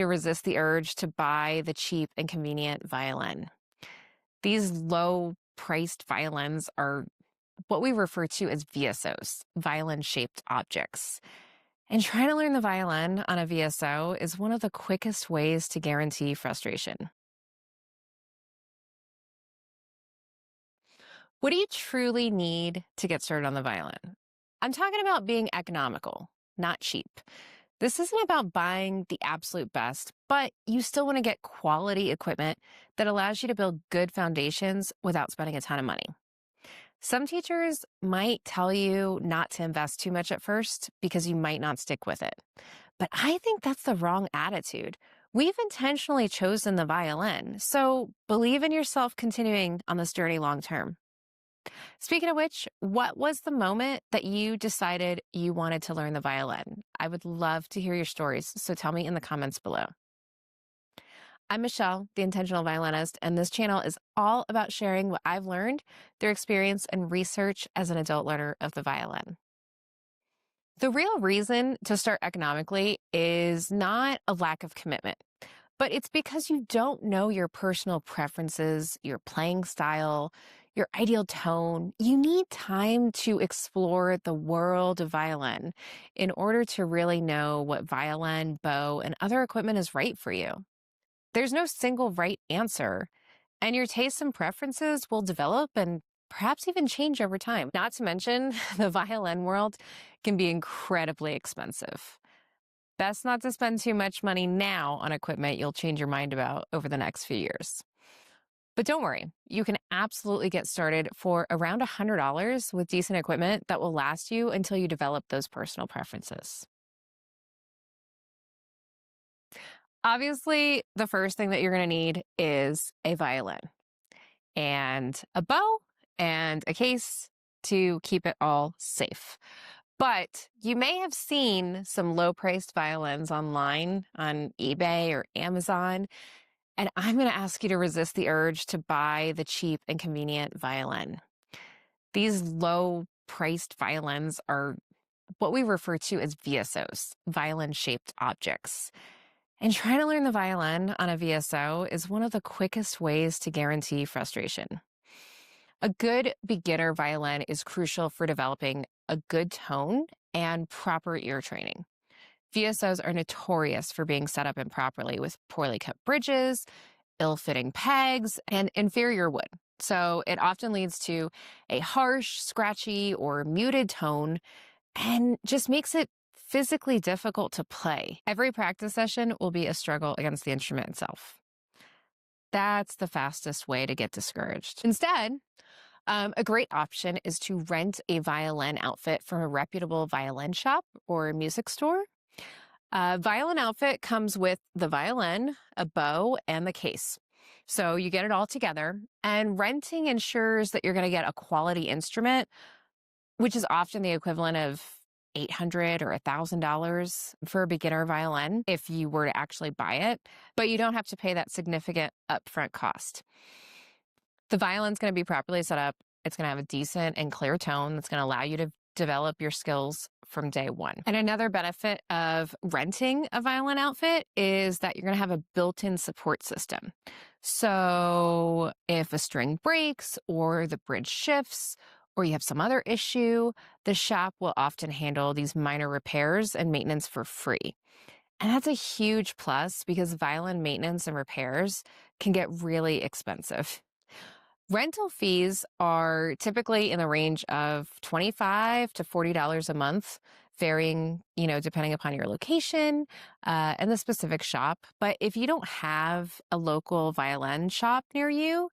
To resist the urge to buy the cheap and convenient violin. These low-priced violins are what we refer to as VSOs, violin-shaped objects. And trying to learn the violin on a VSO is one of the quickest ways to guarantee frustration. What do you truly need to get started on the violin? I'm talking about being economical, not cheap. This isn't about buying the absolute best, but you still want to get quality equipment that allows you to build good foundations without spending a ton of money. Some teachers might tell you not to invest too much at first because you might not stick with it. But I think that's the wrong attitude. We've intentionally chosen the violin, so believe in yourself continuing on this journey long term. Speaking of which, what was the moment that you decided you wanted to learn the violin? I would love to hear your stories, so tell me in the comments below. I'm Michelle, the Intentional Violinist, and this channel is all about sharing what I've learned through experience and research as an adult learner of the violin. The real reason to start economically is not a lack of commitment, but it's because you don't know your personal preferences, your playing style, your ideal tone. You need time to explore the world of violin in order to really know what violin, bow, and other equipment is right for you. There's no single right answer, and your tastes and preferences will develop and perhaps even change over time. Not to mention, the violin world can be incredibly expensive. Best not to spend too much money now on equipment you'll change your mind about over the next few years. But don't worry, you can absolutely get started for around $100 with decent equipment that will last you until you develop those personal preferences. Obviously, the first thing that you're going to need is a violin and a bow and a case to keep it all safe. But you may have seen some low-priced violins online on eBay or Amazon, and I'm going to ask you to resist the urge to buy the cheap and convenient violin. These low-priced violins are what we refer to as VSOs, violin-shaped objects. And trying to learn the violin on a VSO is one of the quickest ways to guarantee frustration. A good beginner violin is crucial for developing a good tone and proper ear training. VSOs are notorious for being set up improperly with poorly cut bridges, ill-fitting pegs, and inferior wood. So it often leads to a harsh, scratchy, or muted tone and just makes it physically difficult to play. Every practice session will be a struggle against the instrument itself. That's the fastest way to get discouraged. Instead, a great option is to rent a violin outfit from a reputable violin shop or music store. A violin outfit comes with the violin, a bow, and the case. So you get it all together, and renting ensures that you're going to get a quality instrument, which is often the equivalent of $800 or $1,000 for a beginner violin if you were to actually buy it, but you don't have to pay that significant upfront cost. The violin's going to be properly set up. It's going to have a decent and clear tone that's going to allow you to develop your skills from day one. And another benefit of renting a violin outfit is that you're going to have a built-in support system. So if a string breaks or the bridge shifts or you have some other issue, the shop will often handle these minor repairs and maintenance for free. And that's a huge plus because violin maintenance and repairs can get really expensive. Rental fees are typically in the range of $25 to $40 a month, varying, depending upon your location and the specific shop. But if you don't have a local violin shop near you,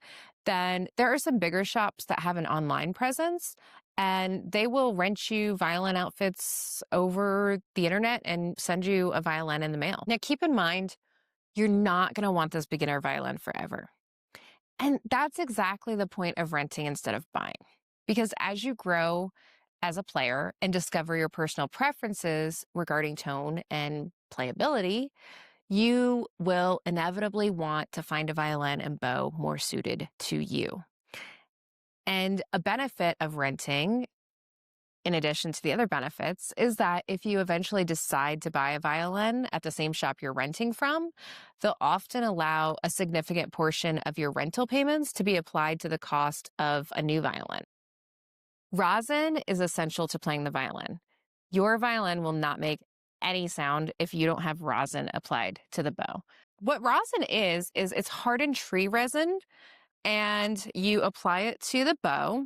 then there are some bigger shops that have an online presence, and they will rent you violin outfits over the internet and send you a violin in the mail. Now, keep in mind, you're not going to want this beginner violin forever. And that's exactly the point of renting instead of buying. Because as you grow as a player and discover your personal preferences regarding tone and playability, you will inevitably want to find a violin and bow more suited to you. And a benefit of renting in addition to the other benefits, is that if you eventually decide to buy a violin at the same shop you're renting from, they'll often allow a significant portion of your rental payments to be applied to the cost of a new violin. Rosin is essential to playing the violin. Your violin will not make any sound if you don't have rosin applied to the bow. What rosin is it's hardened tree resin, and you apply it to the bow,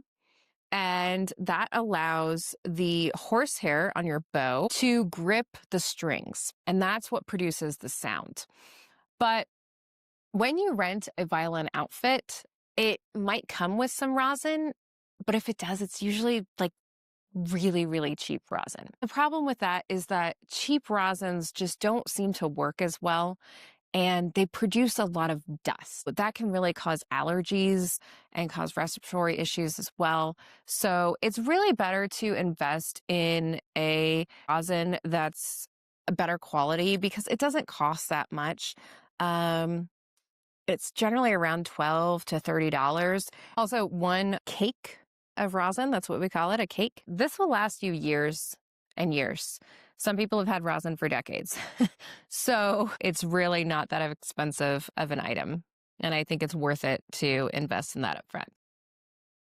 and that allows the horsehair on your bow to grip the strings, and that's what produces the sound. But when you rent a violin outfit, it might come with some rosin, but if it does, it's usually like really, really cheap rosin. The problem with that is that cheap rosins just don't seem to work as well, and they produce a lot of dust. That can really cause allergies and cause respiratory issues as well. So it's really better to invest in a rosin that's a better quality because it doesn't cost that much. It's generally around $12 to $30. Also, one cake of rosin, that's what we call it, a cake. This will last you years and years. Some people have had rosin for decades. So it's really not that expensive of an item. And I think it's worth it to invest in that up front.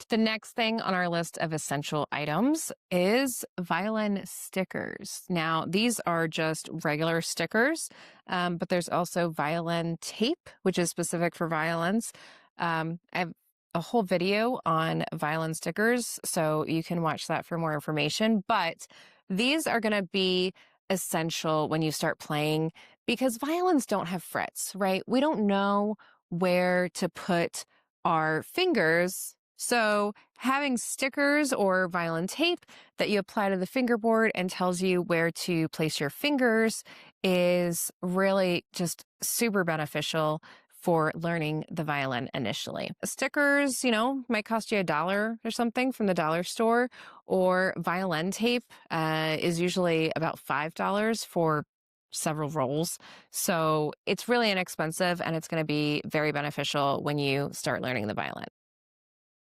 The next thing on our list of essential items is violin stickers. Now, these are just regular stickers, but there's also violin tape, which is specific for violins. I have a whole video on violin stickers, so you can watch that for more information. But these are going to be essential when you start playing because violins don't have frets, right? We don't know where to put our fingers. So having stickers or violin tape that you apply to the fingerboard and tells you where to place your fingers is really just super beneficial for learning the violin initially. Stickers, might cost you $1 or something from the dollar store, or violin tape is usually about $5 for several rolls. So it's really inexpensive and it's going to be very beneficial when you start learning the violin.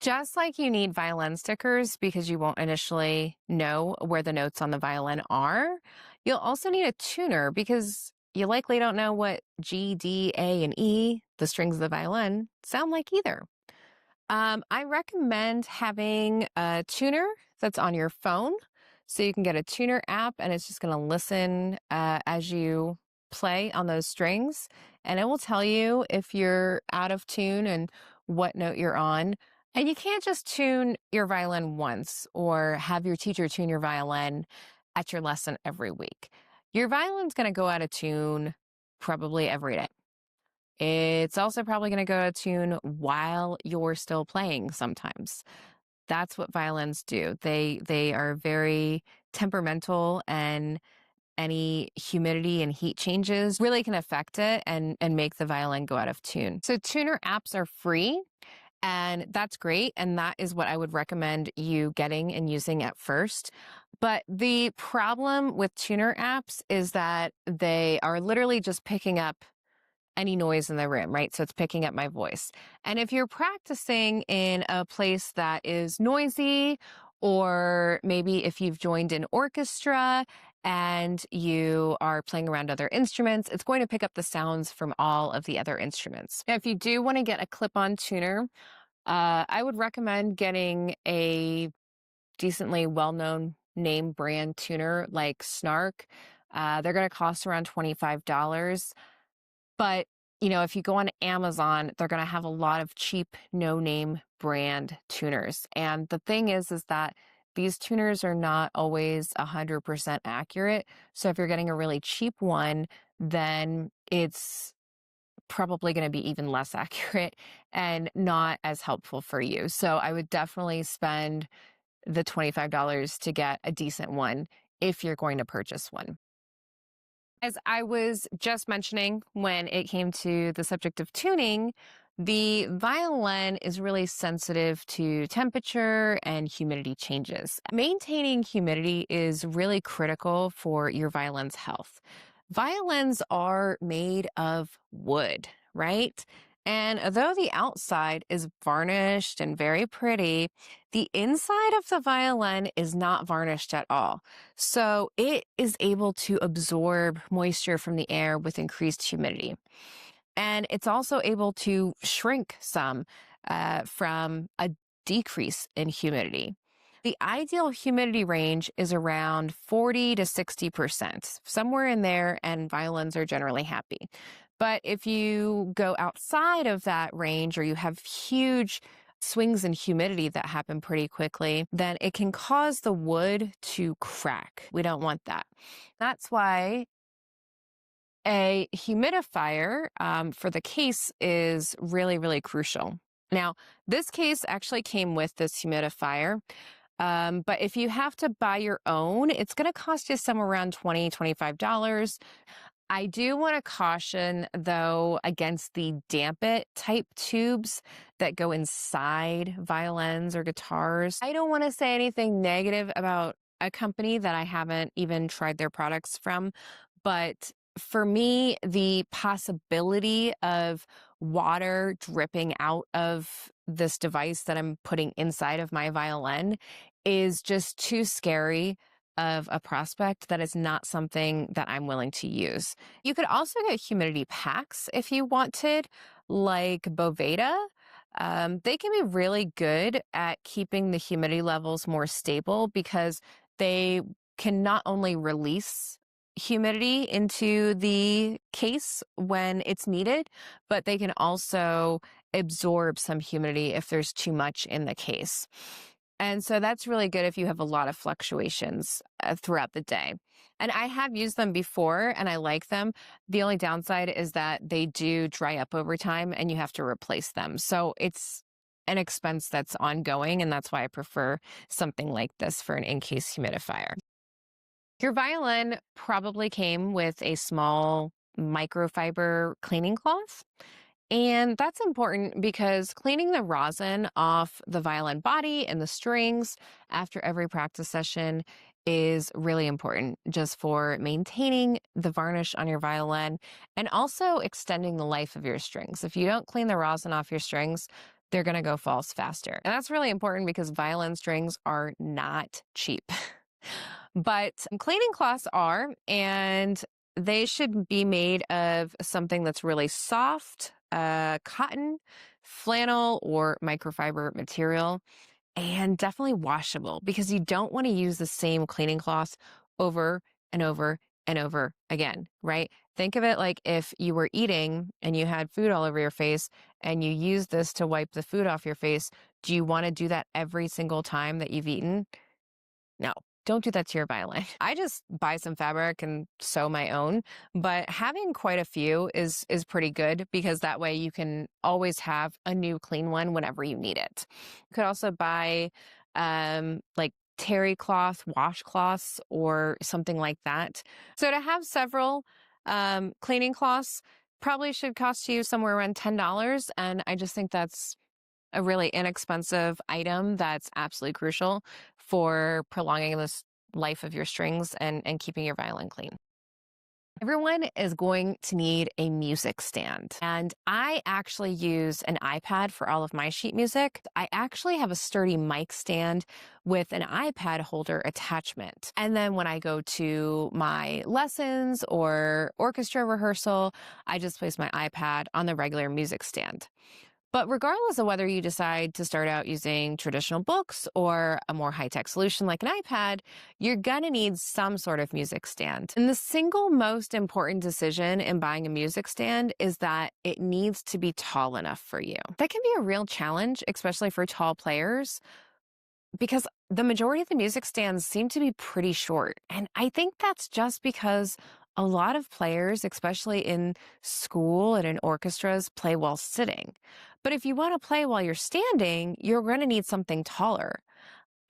Just like you need violin stickers because you won't initially know where the notes on the violin are, you'll also need a tuner because you likely don't know what G, D, A, and E, the strings of the violin, sound like either. I recommend having a tuner that's on your phone. So you can get a tuner app and it's just going to listen as you play on those strings. And it will tell you if you're out of tune and what note you're on. And you can't just tune your violin once or have your teacher tune your violin at your lesson every week. Your violin's going to go out of tune probably every day. It's also probably going to go out of tune while you're still playing sometimes. That's what violins do. They are very temperamental, and any humidity and heat changes really can affect it and make the violin go out of tune. So tuner apps are free. And that's great. And that is what I would recommend you getting and using at first. But the problem with tuner apps is that they are literally just picking up any noise in the room, right? So it's picking up my voice. And if you're practicing in a place that is noisy, or maybe if you've joined an orchestra and you are playing around other instruments, it's going to pick up the sounds from all of the other instruments. Now, if you do want to get a clip-on tuner, I would recommend getting a decently well-known name brand tuner like Snark. They're going to cost around $25. But, if you go on Amazon, they're going to have a lot of cheap, no-name brand tuners. And the thing is that these tuners are not always 100% accurate. So if you're getting a really cheap one, then it's probably going to be even less accurate and not as helpful for you. So I would definitely spend the $25 to get a decent one if you're going to purchase one. As I was just mentioning when it came to the subject of tuning, the violin is really sensitive to temperature and humidity changes. Maintaining humidity is really critical for your violin's health. Violins are made of wood, right? And though the outside is varnished and very pretty, the inside of the violin is not varnished at all. So it is able to absorb moisture from the air with increased humidity. And it's also able to shrink some from a decrease in humidity. The ideal humidity range is around 40 to 60%, somewhere in there, and violins are generally happy. But if you go outside of that range or you have huge swings in humidity that happen pretty quickly, then it can cause the wood to crack. We don't want that. That's why a humidifier for the case is really, really crucial. Now, this case actually came with this humidifier, but if you have to buy your own, it's going to cost you somewhere around $20–$25. I do want to caution, though, against the damp it type tubes that go inside violins or guitars. I don't want to say anything negative about a company that I haven't even tried their products from, but for me, the possibility of water dripping out of this device that I'm putting inside of my violin is just too scary of a prospect. That is not something that I'm willing to use. You could also get humidity packs if you wanted, like Boveda. They can be really good at keeping the humidity levels more stable because they can not only release humidity into the case when it's needed, but they can also absorb some humidity if there's too much in the case. And so that's really good if you have a lot of fluctuations throughout the day. And I have used them before and I like them. The only downside is that they do dry up over time and you have to replace them. So it's an expense that's ongoing, and that's why I prefer something like this for an in-case humidifier. Your violin probably came with a small microfiber cleaning cloth. And that's important because cleaning the rosin off the violin body and the strings after every practice session is really important just for maintaining the varnish on your violin and also extending the life of your strings. If you don't clean the rosin off your strings, they're going to go false faster. And that's really important because violin strings are not cheap. But cleaning cloths are, and they should be made of something that's really soft, cotton, flannel, or microfiber material, and definitely washable because you don't want to use the same cleaning cloth over and over and over again, right? Think of it like if you were eating and you had food all over your face and you use this to wipe the food off your face. Do you want to do that every single time that you've eaten? No, don't do that to your violin. I just buy some fabric and sew my own, but having quite a few is pretty good because that way you can always have a new clean one whenever you need it. You could also buy like terry cloth, washcloths, or something like that. So to have several cleaning cloths probably should cost you somewhere around $10, and I just think that's a really inexpensive item that's absolutely crucial for prolonging this life of your strings and keeping your violin clean. Everyone is going to need a music stand. And I actually use an iPad for all of my sheet music. I actually have a sturdy mic stand with an iPad holder attachment. And then when I go to my lessons or orchestra rehearsal, I just place my iPad on the regular music stand. But regardless of whether you decide to start out using traditional books or a more high-tech solution like an iPad, you're going to need some sort of music stand. And the single most important decision in buying a music stand is that it needs to be tall enough for you. That can be a real challenge, especially for tall players, because the majority of the music stands seem to be pretty short. And I think that's just because a lot of players, especially in school and in orchestras, play while sitting. But if you want to play while you're standing, you're going to need something taller.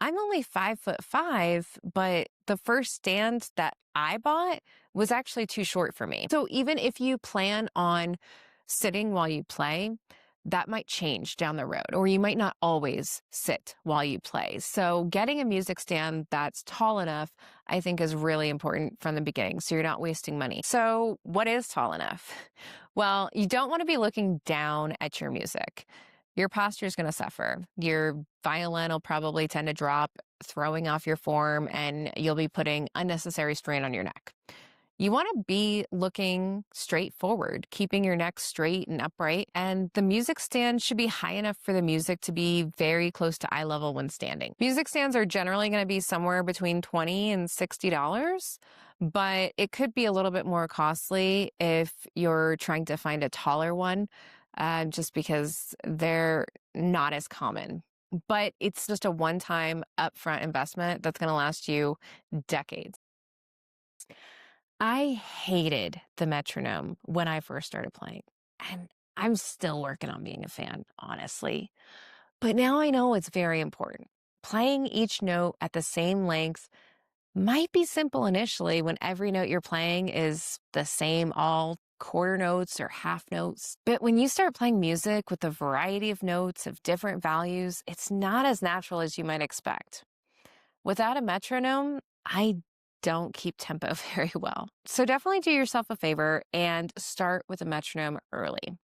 I'm only 5'5", but the first stand that I bought was actually too short for me. So even if you plan on sitting while you play, that might change down the road, or you might not always sit while you play. So getting a music stand that's tall enough, I think is really important from the beginning, so you're not wasting money. So what is tall enough? Well, you don't want to be looking down at your music. Your posture is going to suffer. Your violin will probably tend to drop, throwing off your form, and you'll be putting unnecessary strain on your neck. You want to be looking straight forward, keeping your neck straight and upright, and the music stand should be high enough for the music to be very close to eye level when standing. Music stands are generally going to be somewhere between $20 and $60, but it could be a little bit more costly if you're trying to find a taller one, just because they're not as common. But it's just a one-time upfront investment that's going to last you decades. I hated the metronome when I first started playing, and I'm still working on being a fan, honestly. But now I know it's very important. Playing each note at the same length might be simple initially when every note you're playing is the same, all quarter notes or half notes. But when you start playing music with a variety of notes of different values, it's not as natural as you might expect. Without a metronome, I don't keep tempo very well. So definitely do yourself a favor and start with a metronome early.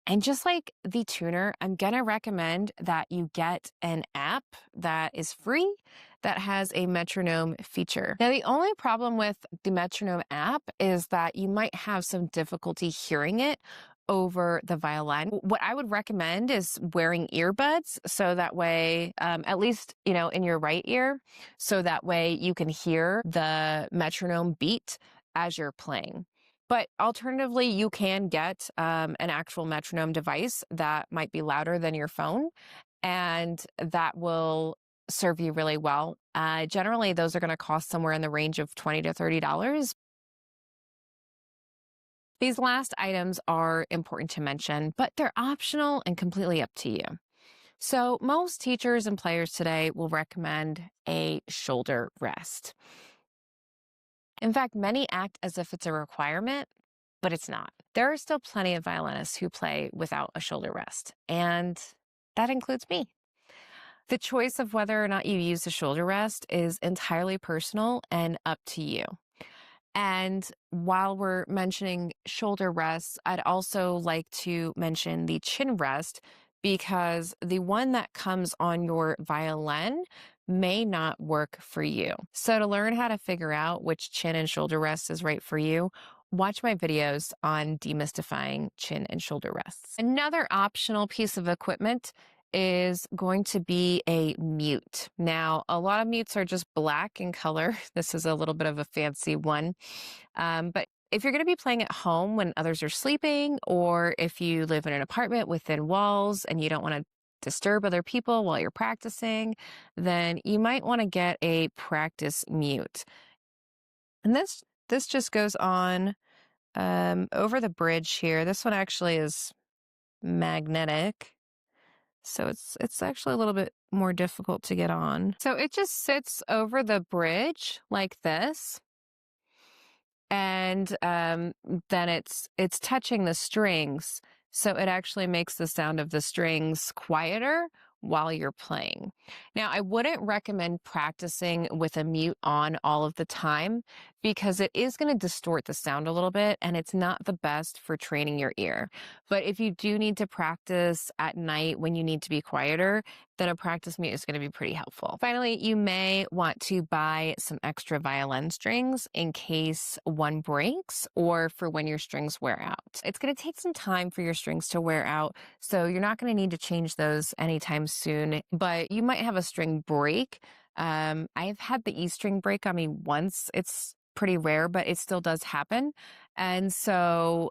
And just like the tuner, I'm going to recommend that you get an app that is free that has a metronome feature. Now, the only problem with the metronome app is that you might have some difficulty hearing it over the violin. What I would recommend is wearing earbuds so that way, at least, in your right ear, so that way you can hear the metronome beat as you're playing. But alternatively, you can get an actual metronome device that might be louder than your phone, and that will serve you really well. Generally, those are going to cost somewhere in the range of $20 to $30. These last items are important to mention, but they're optional and completely up to you. So most teachers and players today will recommend a shoulder rest. In fact, many act as if it's a requirement, but it's not. There are still plenty of violinists who play without a shoulder rest, and that includes me. The choice of whether or not you use a shoulder rest is entirely personal and up to you. And while we're mentioning shoulder rests, I'd also like to mention the chin rest, because the one that comes on your violin may not work for you. So to learn how to figure out which chin and shoulder rest is right for you, watch my videos on demystifying chin and shoulder rests. Another optional piece of equipment is going to be a mute. Now, a lot of mutes are just black in color. This is a little bit of a fancy one. But if you're going to be playing at home when others are sleeping, or if you live in an apartment within walls and you don't want to disturb other people while you're practicing, then you might want to get a practice mute. And this just goes on over the bridge here. This one actually is magnetic, so it's actually a little bit more difficult to get on. So it just sits over the bridge like this. And then it's touching the strings, so it actually makes the sound of the strings quieter while you're playing. Now, I wouldn't recommend practicing with a mute on all of the time, because it is going to distort the sound a little bit, and it's not the best for training your ear. But if you do need to practice at night when you need to be quieter, then a practice mute is going to be pretty helpful. Finally, you may want to buy some extra violin strings in case one breaks or for when your strings wear out. It's going to take some time for your strings to wear out, so you're not going to need to change those anytime soon, but you might have a string break. I've had the E string break on me once. It's pretty rare, but it still does happen. And so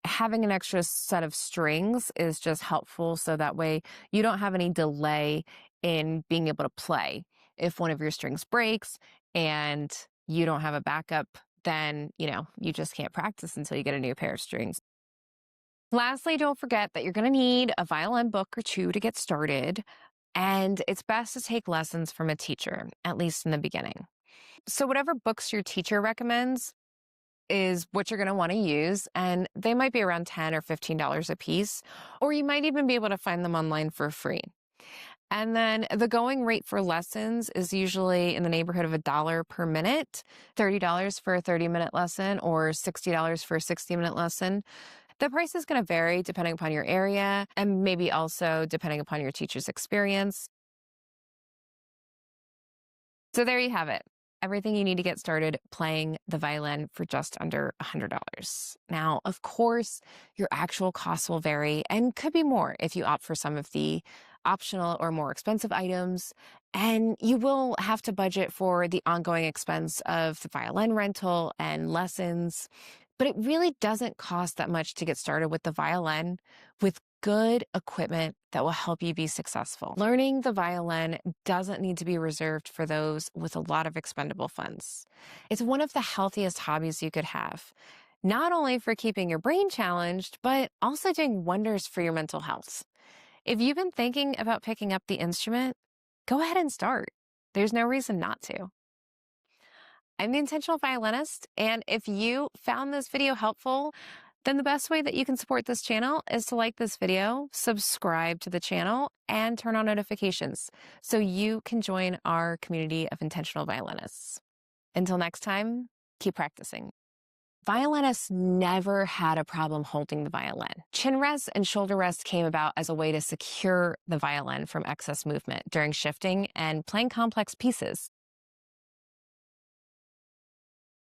having an extra set of strings is just helpful, so that way you don't have any delay in being able to play. If one of your strings breaks and you don't have a backup, then, you just can't practice until you get a new pair of strings. Lastly, don't forget that you're going to need a violin book or two to get started, and it's best to take lessons from a teacher, at least in the beginning. So whatever books your teacher recommends is what you're going to want to use, and they might be around $10 or $15 a piece, or you might even be able to find them online for free. And then the going rate for lessons is usually in the neighborhood of $1 per minute, $30 for a 30-minute lesson or $60 for a 60-minute lesson. The price is going to vary depending upon your area and maybe also depending upon your teacher's experience. So there you have it. Everything you need to get started playing the violin for just under $100. Now, of course, your actual costs will vary and could be more if you opt for some of the optional or more expensive items. And you will have to budget for the ongoing expense of the violin rental and lessons. But it really doesn't cost that much to get started with the violin with good equipment that will help you be successful. Learning the violin doesn't need to be reserved for those with a lot of expendable funds. It's one of the healthiest hobbies you could have, not only for keeping your brain challenged, but also doing wonders for your mental health. If you've been thinking about picking up the instrument, go ahead and start. There's no reason not to. I'm the Intentional Violinist, and if you found this video helpful, then the best way that you can support this channel is to like this video, subscribe to the channel, and turn on notifications so you can join our community of intentional violinists. Until next time, keep practicing. Violinists never had a problem holding the violin. Chin rest and shoulder rest came about as a way to secure the violin from excess movement during shifting and playing complex pieces.